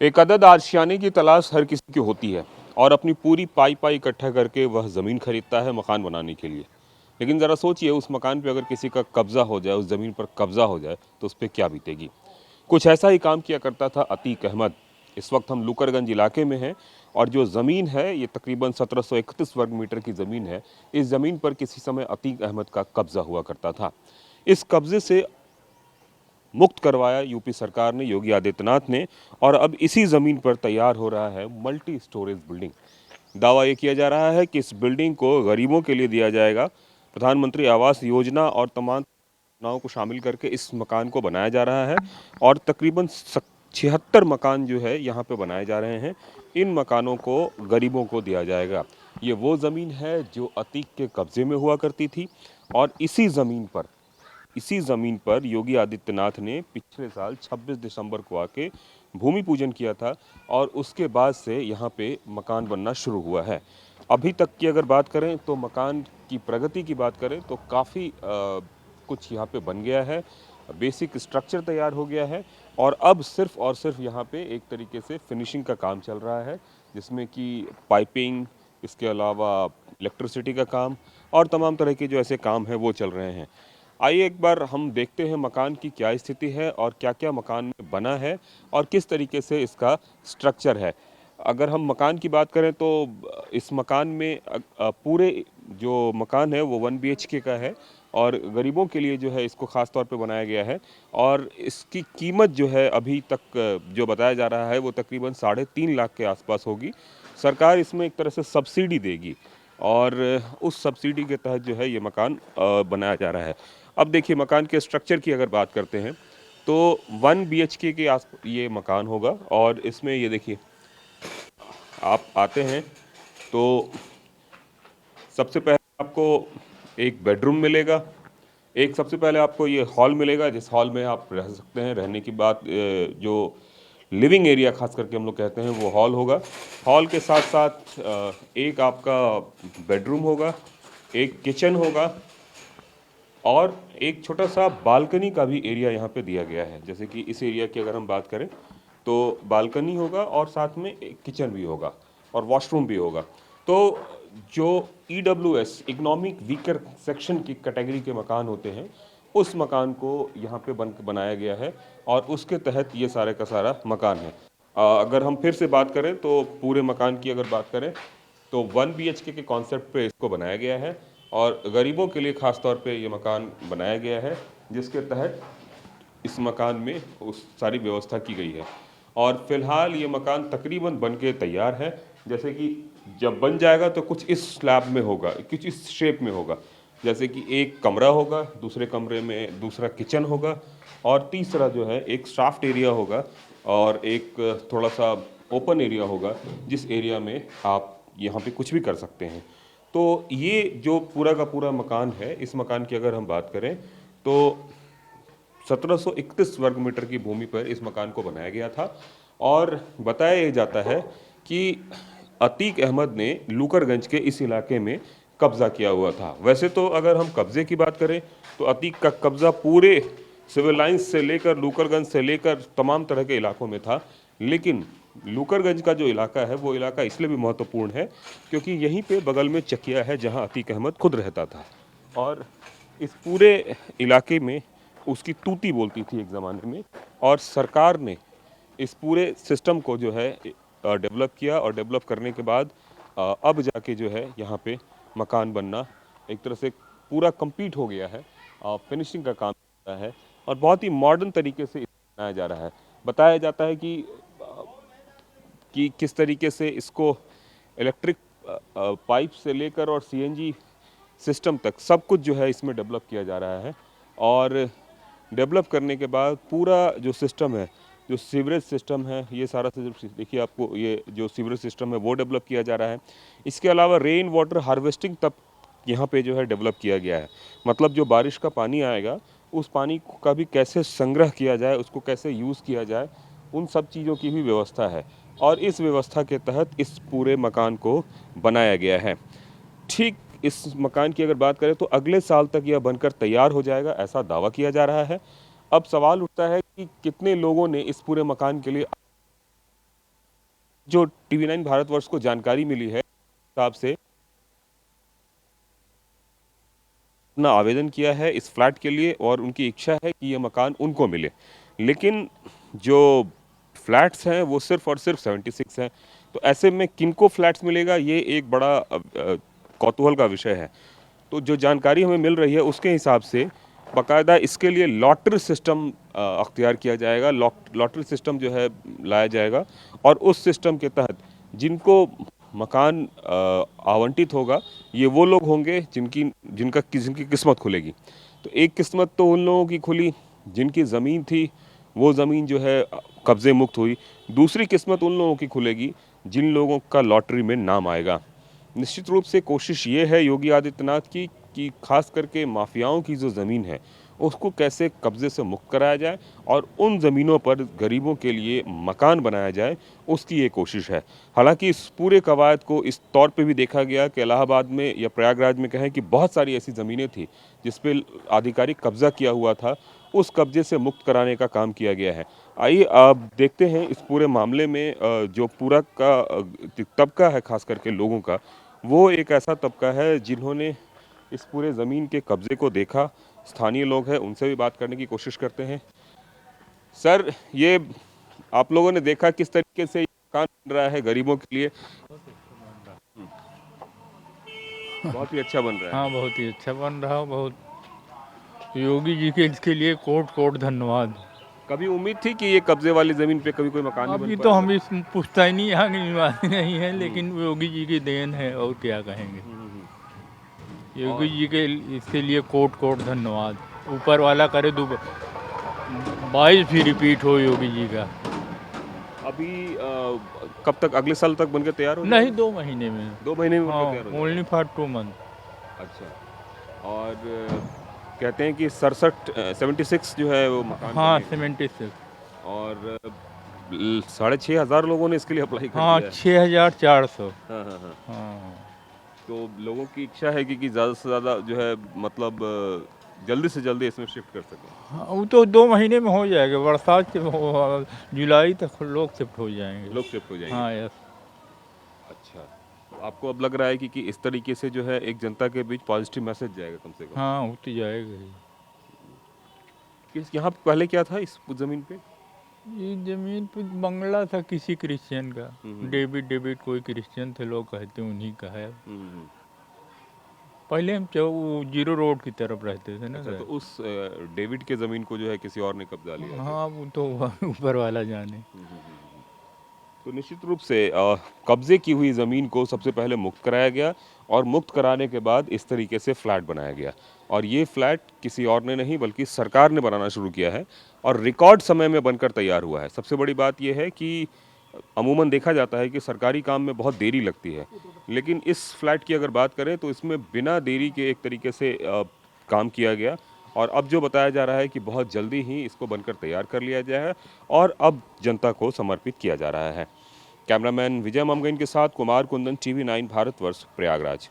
एक अदद आशियाने की तलाश हर किसी की होती है और अपनी पूरी पाई पाई इकट्ठा करके वह ज़मीन खरीदता है मकान बनाने के लिए। लेकिन ज़रा सोचिए, उस मकान पे अगर किसी का कब्ज़ा हो जाए, उस ज़मीन पर कब्ज़ा हो जाए, तो उस पर क्या बीतेगी। कुछ ऐसा ही काम किया करता था अतीक अहमद। इस वक्त हम लुकरगंज इलाके में हैं और जो ज़मीन है ये तकरीबन 1731 वर्ग मीटर की ज़मीन है। इस ज़मीन पर किसी समय अतीक अहमद का कब्ज़ा हुआ करता था। इस कब्ज़े से मुक्त करवाया यूपी सरकार ने, योगी आदित्यनाथ ने, और अब इसी ज़मीन पर तैयार हो रहा है मल्टी स्टोरेज बिल्डिंग। दावा ये किया जा रहा है कि इस बिल्डिंग को गरीबों के लिए दिया जाएगा। प्रधानमंत्री आवास योजना और तमाम योजनाओं को शामिल करके इस मकान को बनाया जा रहा है और तकरीबन 76 मकान जो है यहाँ पे बनाए जा रहे हैं। इन मकानों को गरीबों को दिया जाएगा। ये वो ज़मीन है जो अतीक के कब्ज़े में हुआ करती थी और इसी ज़मीन पर योगी आदित्यनाथ ने पिछले साल 26 दिसंबर को आके भूमि पूजन किया था और उसके बाद से यहाँ पे मकान बनना शुरू हुआ है। अभी तक की अगर बात करें तो मकान की प्रगति की बात करें तो काफ़ी कुछ यहाँ पे बन गया है। बेसिक स्ट्रक्चर तैयार हो गया है और अब सिर्फ और सिर्फ यहाँ पे एक तरीके से फिनिशिंग का काम चल रहा है, जिसमें कि पाइपिंग, इसके अलावा इलेक्ट्रिसिटी का काम और तमाम तरह के जो ऐसे काम हैं वो चल रहे हैं। आइए एक बार हम देखते हैं मकान की क्या स्थिति है और क्या-क्या मकान में बना है और किस तरीके से इसका स्ट्रक्चर है। अगर हम मकान की बात करें तो इस मकान में पूरे जो मकान है वो 1 बीएचके का है और गरीबों के लिए जो है इसको ख़ास तौर पे बनाया गया है और इसकी कीमत जो है अभी तक जो बताया जा रहा है वो तकरीबन 3.5 लाख के आसपास होगी। सरकार इसमें एक तरह से सब्सिडी देगी और उस सब्सिडी के तहत जो है ये मकान बनाया जा रहा है। अब देखिए, मकान के स्ट्रक्चर की अगर बात करते हैं तो 1 बीएचके के आस ये मकान होगा और इसमें ये देखिए, आप आते हैं तो सबसे पहले आपको एक बेडरूम मिलेगा। एक सबसे पहले आपको ये हॉल मिलेगा, जिस हॉल में आप रह सकते हैं। रहने की बात जो लिविंग एरिया खास करके हम लोग कहते हैं वो हॉल होगा। हॉल के साथ साथ एक आपका बेडरूम होगा, एक किचन होगा और एक छोटा सा बालकनी का भी एरिया यहाँ पे दिया गया है। जैसे कि इस एरिया की अगर हम बात करें तो बालकनी होगा और साथ में एक किचन भी होगा और वॉशरूम भी होगा। तो जो ईडब्ल्यूएस इकोनॉमिक वीकर सेक्शन की कैटेगरी के मकान होते हैं, उस मकान को यहाँ पे बनाया गया है और उसके तहत ये सारे का सारा मकान है। अगर हम फिर से बात करें तो पूरे मकान की अगर बात करें तो 1 बीएचके के कॉन्सेप्ट पे इसको बनाया गया है और गरीबों के लिए ख़ास तौर पे ये मकान बनाया गया है, जिसके तहत इस मकान में उस सारी व्यवस्था की गई है। और फिलहाल ये मकान तकरीबन बन के तैयार है। जैसे कि जब बन जाएगा तो कुछ इस स्लैब में होगा, कुछ इस शेप में होगा। जैसे कि एक कमरा होगा, दूसरे कमरे में दूसरा किचन होगा और तीसरा जो है एक साफ्ट एरिया होगा और एक थोड़ा सा ओपन एरिया होगा, जिस एरिया में आप यहाँ पे कुछ भी कर सकते हैं। तो ये जो पूरा का पूरा मकान है, इस मकान की अगर हम बात करें तो 1731 वर्ग मीटर की भूमि पर इस मकान को बनाया गया था और बताया ये जाता है कि अतीक अहमद ने लुकरगंज के इस इलाके में कब्जा किया हुआ था। वैसे तो अगर हम कब्जे की बात करें तो अतीक का कब्जा पूरे सिविल लाइंस से लेकर लुकरगंज से लेकर तमाम तरह के इलाकों में था, लेकिन लुकरगंज का जो इलाका है वो इलाका इसलिए भी महत्वपूर्ण है क्योंकि यहीं पे बगल में चकिया है जहां अतीक अहमद खुद रहता था और इस पूरे इलाके में उसकी तूती बोलती थी एक ज़माने में। और सरकार ने इस पूरे सिस्टम को जो है डेवलप किया और डेवलप करने के बाद अब जाके जो है यहाँ पे मकान बनना एक तरह से पूरा कंप्लीट हो गया है। फिनिशिंग का काम चल रहा है और बहुत ही मॉडर्न तरीके से इसे बनाया जा रहा है। बताया जाता है कि किस तरीके से इसको इलेक्ट्रिक पाइप से लेकर और सीएनजी सिस्टम तक सब कुछ जो है इसमें डेवलप किया जा रहा है और डेवलप करने के बाद पूरा जो सिस्टम है, जो सीवरेज सिस्टम है, ये सारा सिस्टम देखिए आपको, ये जो सीवरेज सिस्टम है वो डेवलप किया जा रहा है। इसके अलावा रेन वाटर हार्वेस्टिंग तब यहाँ पे जो है डेवलप किया गया है। मतलब जो बारिश का पानी आएगा उस पानी का भी कैसे संग्रह किया जाए, उसको कैसे यूज़ किया जाए, उन सब चीज़ों की भी व्यवस्था है और इस व्यवस्था के तहत इस पूरे मकान को बनाया गया है। ठीक इस मकान की अगर बात करें तो अगले साल तक यह बनकर तैयार हो जाएगा, ऐसा दावा किया जा रहा है। अब सवाल उठता है कि कितने लोगों ने इस पूरे मकान के लिए जो टीवी 9 भारतवर्ष को जानकारी मिली है हिसाब से अपना आवेदन किया है इस फ्लैट के लिए और उनकी इच्छा है कि ये मकान उनको मिले, लेकिन जो फ्लैट्स हैं वो सिर्फ और सिर्फ 76 हैं। तो ऐसे में किनको फ्लैट्स मिलेगा, ये एक बड़ा कौतूहल का विषय है। तो जो जानकारी हमें मिल रही है उसके हिसाब से बाकायदा इसके लिए लॉटरी सिस्टम अख्तियार किया जाएगा, लॉटरी सिस्टम जो है लाया जाएगा और उस सिस्टम के तहत जिनको मकान आवंटित होगा ये वो लोग होंगे जिनकी किस्मत खुलेगी। तो एक किस्मत तो उन लोगों की खुली जिनकी ज़मीन थी, वो ज़मीन जो है कब्ज़े मुक्त हुई। दूसरी किस्मत उन लोगों की खुलेगी जिन लोगों का लॉटरी में नाम आएगा। निश्चित रूप से कोशिश ये है योगी आदित्यनाथ की कि खास करके माफियाओं की जो ज़मीन है उसको कैसे कब्ज़े से मुक्त कराया जाए और उन ज़मीनों पर गरीबों के लिए मकान बनाया जाए, उसकी ये कोशिश है। हालांकि इस पूरे कवायद को इस तौर पे भी देखा गया कि इलाहाबाद में या प्रयागराज में कहें कि बहुत सारी ऐसी ज़मीनें थी जिस पे आधिकारिक कब्ज़ा किया हुआ था, उस कब्ज़े से मुक्त कराने का काम किया गया है। आइए अब देखते हैं इस पूरे मामले में जो पूरा का तबका है खास करके लोगों का, वो एक ऐसा तबका है जिन्होंने इस पूरे ज़मीन के कब्ज़े को देखा। स्थानीय लोग हैं, उनसे भी बात करने की कोशिश करते हैं। सर, ये आप लोगों ने देखा किस तरीके से ये मकान बन रहा है गरीबों के लिए? बहुत ही अच्छा बन रहा है। हाँ, बहुत ही अच्छा बन रहा है। बहुत योगी जी के इसके लिए कोट कोट धन्यवाद। कभी उम्मीद थी कि ये कब्जे वाली ज़मीन पे कभी कोई मकान नहीं बन अभी तो पाएगा? हम इस पुश्तैनी यहाँ के निवासी नहीं है, लेकिन योगी जी की देन है और क्या कहेंगे। योगी जी के इसके लिए कोट कोट धन्यवाद। ऊपर वाला करे 22 भी रिपीट हो योगी जी का। अभी कब तक, अगले साल तक बनकर तैयार हो नहीं, जाएगा? 2 महीने में। 2 महीने में हाँ, बनकर तैयार हो ओनली जाएगा। For 2 month. अच्छा। और कहते हैं कि 76 जो है वो मकान हाँ, बनेगा 76। और 6,500 लोगों ने इसके लिए अप्लाई कर हाँ, दिया है। 6400। हाँ हाँ हाँ। हाँ, तो लोगों की इच्छा है कि ज़्यादा से ज़्यादा जो है मतलब जल्दी से जल्दी इसमें शिफ्ट कर सकें। हाँ, वो तो 2 महीने में हो जाएगा। बरसात से जुलाई तक लोग शिफ्ट हो जाएंगे। लोग शिफ्ट हो जाएंगे। हाँ, यस। अच्छा, तो आपको अब लग रहा है कि इस तरीके से जो है एक जनता के बीच पॉजिटिव मैसेज जाएगा कम से कम। हाँ, हो तो जाएगा ही। किस यहाँ पे पहले क्या था इस ज़मीन पे? ये जमीन पे बंगला था किसी क्रिश्चियन का। हम्म। डेविड कोई क्रिश्चियन थे, लोग कहते हैं उन्हीं का है। हम्म। पहले हम जीरो रोड की तरफ रहते थे ना अच्छा, तो सर। उस डेविड के ज़मीन को जो है किसी और ने कब्जा लिया है। हाँ, वो तो ऊपर वाला जाने। तो निश्चित रूप से कब्जे की हुई ज़मीन को सबसे पहले मुक्त कराया गया और मुक्त कराने के बाद इस तरीके से फ्लैट बनाया गया और ये फ्लैट किसी और ने नहीं बल्कि सरकार ने बनाना शुरू किया है और रिकॉर्ड समय में बनकर तैयार हुआ है। सबसे बड़ी बात यह है कि अमूमन देखा जाता है कि सरकारी काम में बहुत देरी लगती है, लेकिन इस फ्लैट की अगर बात करें तो इसमें बिना देरी के एक तरीके से काम किया गया और अब जो बताया जा रहा है कि बहुत जल्दी ही इसको बनकर तैयार कर लिया जाएगा और अब जनता को समर्पित किया जा रहा है। कैमरामैन विजय ममगइन के साथ कुमार कुंदन, टीवी 9 भारतवर्ष, प्रयागराज।